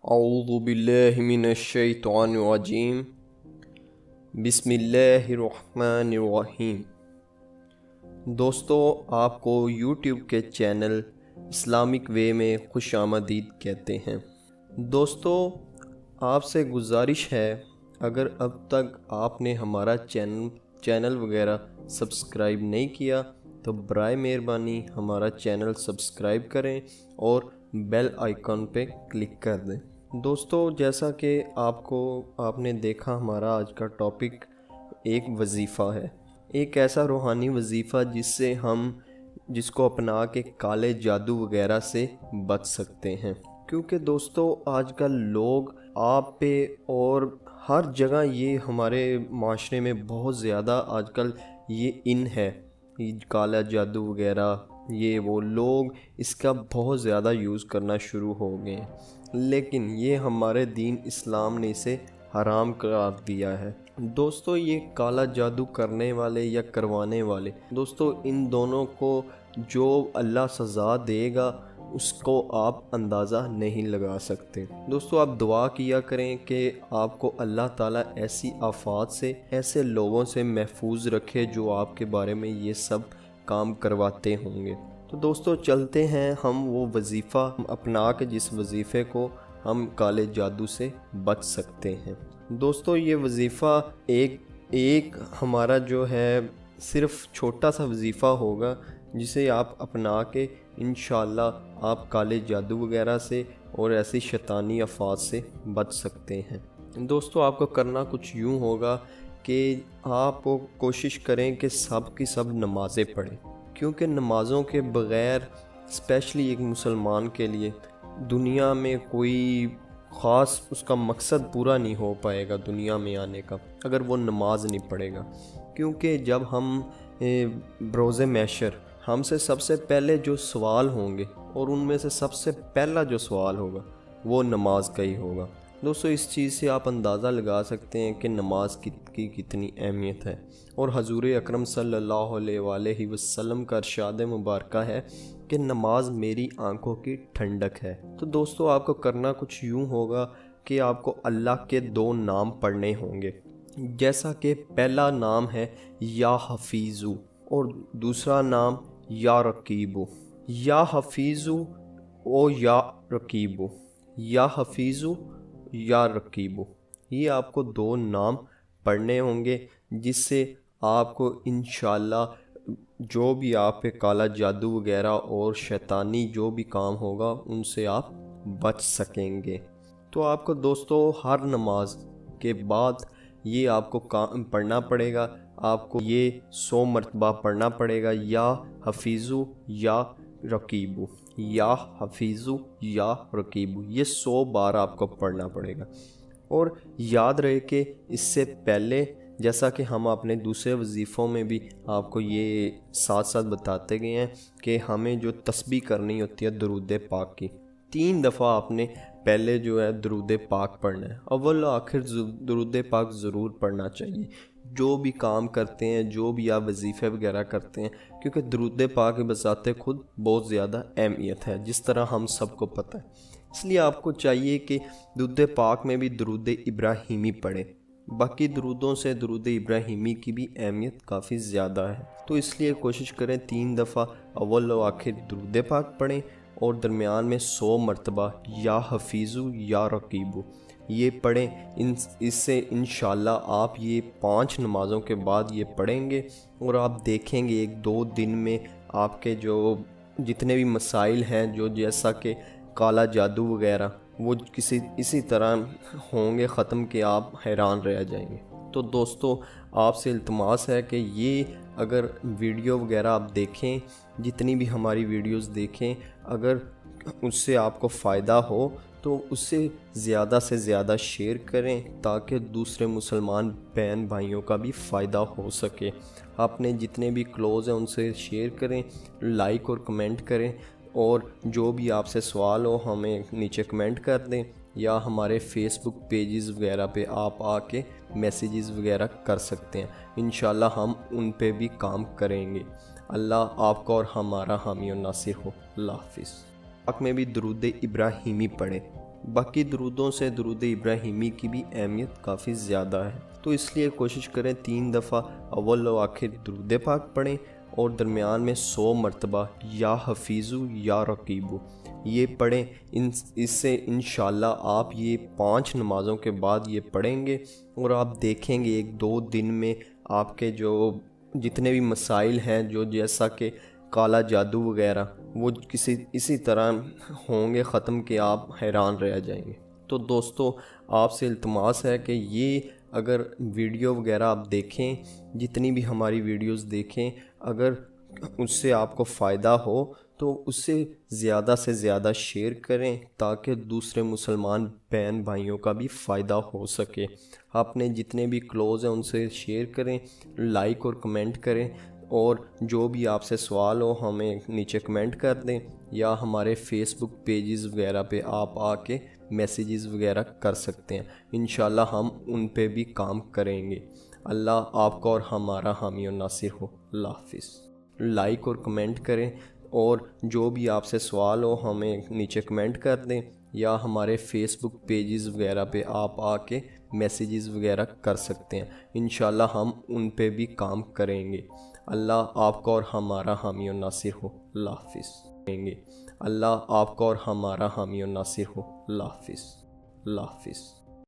अऊज़ु बिल्लाहि मिनश्शैतानिर्रजीम बिस्मिल्लाहिर्रहमानिर्रहीम। दोस्तों, आपको यूट्यूब के चैनल इस्लामिक वे में खुश आमदीद कहते हैं। दोस्तों, आपसे गुजारिश है, अगर अब तक आपने हमारा चैनल वगैरह सब्सक्राइब नहीं किया तो बराए मेहरबानी हमारा चैनल सब्सक्राइब करें और बेल आइकन पे क्लिक कर दें। दोस्तों, जैसा कि आपने देखा, हमारा आज का टॉपिक एक वजीफ़ा है, एक ऐसा रूहानी वजीफ़ा जिसको अपना के काले जादू वगैरह से बच सकते हैं। क्योंकि दोस्तों, आजकल लोग आप पे और हर जगह ये हमारे माशरे में बहुत ज़्यादा आजकल ये इन है, काला जादू वगैरह, ये वो लोग इसका बहुत ज़्यादा यूज़ करना शुरू हो गए हैं। लेकिन ये हमारे दीन इस्लाम ने इसे हराम करार दिया है। दोस्तों, ये काला जादू करने वाले या करवाने वाले, दोस्तों इन दोनों को जो अल्लाह सज़ा देगा उसको आप अंदाज़ा नहीं लगा सकते। दोस्तों, आप दुआ किया करें कि आपको अल्लाह ताला ऐसी आफात से, ऐसे लोगों से महफूज रखे जो आपके बारे में ये सब काम करवाते होंगे। तो दोस्तों, चलते हैं हम वो वजीफ़ा अपना के जिस वजीफ़े को हम काले जादू से बच सकते हैं। दोस्तों, ये वजीफ़ा एक हमारा जो है सिर्फ़ छोटा सा वजीफ़ा होगा जिसे आप अपना के इंशाअल्लाह आप काले जादू वगैरह से और ऐसी शैतानी आफात से बच सकते हैं। दोस्तों, आपको करना कुछ यूँ होगा कि आप कोशिश करें कि सब की सब नमाज़ें पढ़ें, क्योंकि नमाज़ों के बग़ैर स्पेशली एक मुसलमान के लिए दुनिया में कोई ख़ास उसका मकसद पूरा नहीं हो पाएगा दुनिया में आने का, अगर वो नमाज नहीं पढ़ेगा। क्योंकि जब हम रोज़े महशर हमसे सबसे पहले जो सवाल होंगे और उनमें से सबसे पहला जो सवाल होगा वो नमाज का ही होगा। दोस्तों, इस चीज़ से आप अंदाज़ा लगा सकते हैं कि नमाज की कितनी अहमियत है। और हजूर अकरम सल्लल्लाहु अलैहि वसल्लम का इरशाद मुबारक है कि नमाज मेरी आंखों की ठंडक है। तो दोस्तों, आपको करना कुछ यूँ होगा कि आपको अल्लाह के दो नाम पढ़ने होंगे, जैसा कि पहला नाम है या हफीज़ू और दूसरा नाम या रकीबू। या हफीज़ू ओ या रकीबू, या हफीज़ू या रकीबू, ये आपको दो नाम पढ़ने होंगे, जिससे आपको इंशाअल्लाह जो भी आप पे काला जादू वगैरह और शैतानी जो भी काम होगा उनसे आप बच सकेंगे। तो आपको दोस्तों हर नमाज के बाद ये आपको पढ़ना पड़ेगा, आपको ये 100 मरतबा पढ़ना पड़ेगा, या हफीज़ू या रकीबू, या हफीज़ू या रकीबू, ये 100 बार आपको पढ़ना पड़ेगा। और याद रहे कि इससे पहले, जैसा कि हम अपने दूसरे वजीफ़ों में भी आपको ये साथ साथ बताते गए हैं कि हमें जो तस्बीह करनी होती है दरूद पाक की, 3 दफ़ा आपने पहले जो है दरूद पाक पढ़ना है। अव्वल आखिर दरूद पाक ज़रूर पढ़ना चाहिए जो भी काम करते हैं, जो भी आप वजीफ़े वगैरह करते हैं, क्योंकि दरूद पाक बसाते खुद बहुत ज़्यादा अहमियत है, जिस तरह हम सबको पता है। इसलिए आपको चाहिए कि दरूद पाक में भी दरूद इब्राहिमी पढ़ें। बाकी दरूदों से दरूद इब्राहिमी की भी अहमियत काफ़ी ज़्यादा है, तो इसलिए कोशिश करें 3 दफ़ा अव्वल व आखिर दरूद पाक पढ़ें और दरमियान में 100 मरतबा या हफीज़ू या रकीबू ये पढ़ें। इससे इंशाअल्लाह आप ये 5 नमाज़ों के बाद ये पढ़ेंगे और आप देखेंगे 1-2 दिन में आपके जो जितने भी मसाइल हैं, जो जैसा कि काला जादू वगैरह, वो इसी तरह होंगे ख़त्म कि आप हैरान रह जाएंगे। तो दोस्तों, आपसे इल्तमास है कि ये अगर वीडियो वगैरह आप देखें, जितनी भी हमारी वीडियोस देखें, अगर उससे आपको फ़ायदा हो तो उससे ज़्यादा से ज़्यादा शेयर करें ताकि दूसरे मुसलमान बहन भाइयों का भी फ़ायदा हो सके। आपने जितने भी क्लोज़ हैं उनसे शेयर करें, लाइक और कमेंट करें, और जो भी आपसे सवाल हो हमें नीचे कमेंट कर दें, या हमारे फेसबुक पेजेस वगैरह पे आप आके मैसेजेस वगैरह कर सकते हैं। इंशाल्लाह हम उन पे भी काम करेंगे। अल्लाह आपका और हमारा हामी और नासिर हो। अल्लाह हाफिज़। पाक में भी दरूद इब्राहिमी पढ़ें। باقی درودوں سے درود ابراہیمی کی بھی اہمیت کافی زیادہ ہے، تو اس لیے کوشش کریں 3 دفعہ اول و آخر درود پاک پڑھیں اور درمیان میں 100 مرتبہ یا حفیظو یا رقیبو یہ پڑھیں۔ اس سے انشاءاللہ آپ یہ 5 نمازوں کے بعد یہ پڑھیں گے اور آپ دیکھیں گے 1-2 دن میں آپ کے جو جتنے بھی مسائل ہیں جو جیسا کہ کالا جادو وغیرہ وہ اسی طرح ہوں گے ختم کہ آپ حیران رہ جائیں گے۔ تو دوستو آپ سے التماس ہے کہ یہ اگر ویڈیو وغیرہ آپ دیکھیں، جتنی بھی ہماری ویڈیوز دیکھیں، اگر اس سے آپ کو فائدہ ہو تو اس سے زیادہ شیئر کریں تاکہ دوسرے مسلمان بہن بھائیوں کا بھی فائدہ ہو سکے۔ اپنے جتنے بھی کلوز ہیں ان سے شیئر کریں، لائک اور کمنٹ کریں، اور جو بھی آپ سے سوال ہو ہمیں نیچے کمنٹ کر دیں یا ہمارے فیس بک پیجز وغیرہ پہ آپ آ کے میسیجز وغیرہ کر سکتے ہیں، انشاءاللہ ہم ان پہ بھی کام کریں گے۔ اللہ آپ کا اور ہمارا حامی و ناصر ہو۔ اللہ حافظ۔ لائک اور کمنٹ کریں، اور جو بھی آپ سے سوال ہو ہمیں نیچے کمنٹ کر دیں یا ہمارے فیس بک پیجز وغیرہ پہ آپ آ کے میسیجز وغیرہ کر سکتے ہیں، انشاءاللہ ہم ان پہ بھی کام کریں گے۔ اللہ آپ کا اور ہمارا حامی و ناصر ہو۔ اللہ حافظ۔ اللہ آپ کا اور ہمارا حامی و ناصر ہو۔ اللہ حافظ۔ اللہ حافظ۔